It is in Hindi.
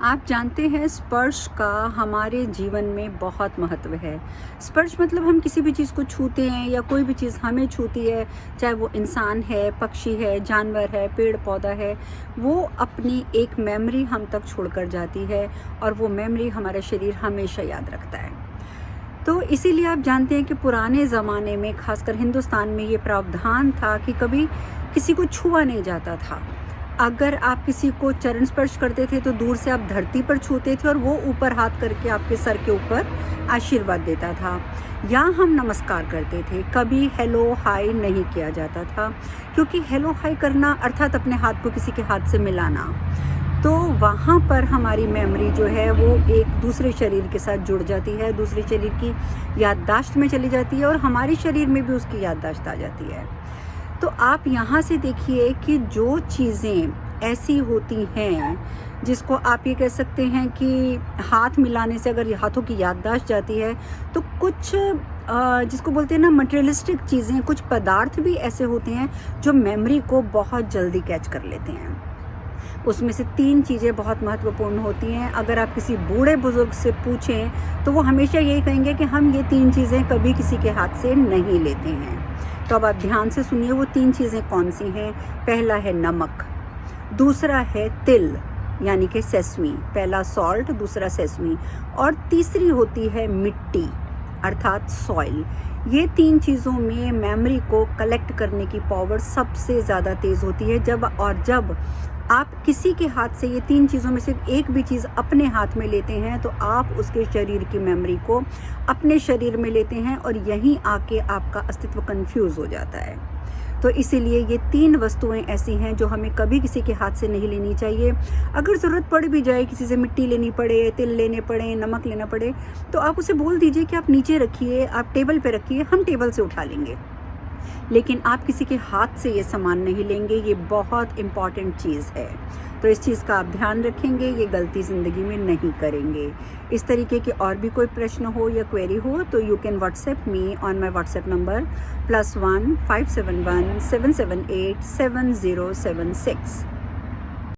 आप जानते हैं स्पर्श का हमारे जीवन में बहुत महत्व है। स्पर्श मतलब हम किसी भी चीज़ को छूते हैं या कोई भी चीज़ हमें छूती है, चाहे वो इंसान है, पक्षी है, जानवर है, पेड़ पौधा है, वो अपनी एक मेमोरी हम तक छोड़कर जाती है और वो मेमोरी हमारा शरीर हमेशा याद रखता है। तो इसीलिए आप जानते हैं कि पुराने ज़माने में खासकर हिंदुस्तान में ये प्रावधान था कि कभी किसी को छुआ नहीं जाता था। अगर आप किसी को चरण स्पर्श करते थे तो दूर से आप धरती पर छूते थे और वो ऊपर हाथ करके आपके सर के ऊपर आशीर्वाद देता था। या हम नमस्कार करते थे, कभी हेलो हाय नहीं किया जाता था, क्योंकि हेलो हाय करना अर्थात अपने हाथ को किसी के हाथ से मिलाना, तो वहाँ पर हमारी मेमोरी जो है वो एक दूसरे शरीर के साथ जुड़ जाती है, दूसरे शरीर की याददाश्त में चली जाती है और हमारे शरीर में भी उसकी याददाश्त आ जाती है। तो आप यहाँ से देखिए कि जो चीज़ें ऐसी होती हैं जिसको आप ये कह सकते हैं कि हाथ मिलाने से अगर हाथों की याददाश्त जाती है, तो कुछ जिसको बोलते हैं ना मटेरियलिस्टिक चीज़ें, कुछ पदार्थ भी ऐसे होते हैं जो मेमोरी को बहुत जल्दी कैच कर लेते हैं। उसमें से 3 चीज़ें बहुत महत्वपूर्ण होती हैं। अगर आप किसी बूढ़े बुज़ुर्ग से पूछें तो वो हमेशा यही कहेंगे कि हम ये 3 चीज़ें कभी किसी के हाथ से नहीं लेते हैं। तो अब आप ध्यान से सुनिए वो 3 चीज़ें कौन सी हैं। पहला है नमक, दूसरा है तिल यानी कि सेसमी, पहला सॉल्ट, दूसरा सेसमी, और तीसरी होती है मिट्टी अर्थात सॉइल। ये 3 चीज़ों में मेमोरी को कलेक्ट करने की पावर सबसे ज़्यादा तेज़ होती है। जब आप किसी के हाथ से ये 3 चीज़ों में से एक भी चीज़ अपने हाथ में लेते हैं तो आप उसके शरीर की मेमोरी को अपने शरीर में लेते हैं और यहीं आके आपका अस्तित्व कंफ्यूज हो जाता है। तो इसीलिए ये 3 वस्तुएं ऐसी हैं जो हमें कभी किसी के हाथ से नहीं लेनी चाहिए। अगर ज़रूरत पड़ भी जाए, किसी से मिट्टी लेनी पड़े, तिल लेने पड़े, नमक लेना पड़े, तो आप उसे बोल दीजिए कि आप नीचे रखिए, आप टेबल पे रखिए, हम टेबल से उठा लेंगे। लेकिन आप किसी के हाथ से ये सामान नहीं लेंगे, ये बहुत इम्पॉर्टेंट चीज़ है। तो इस चीज़ का आप ध्यान रखेंगे, ये गलती ज़िंदगी में नहीं करेंगे। इस तरीके के और भी कोई प्रश्न हो या क्वेरी हो तो you can WhatsApp me on my WhatsApp number +1 571 778 7076।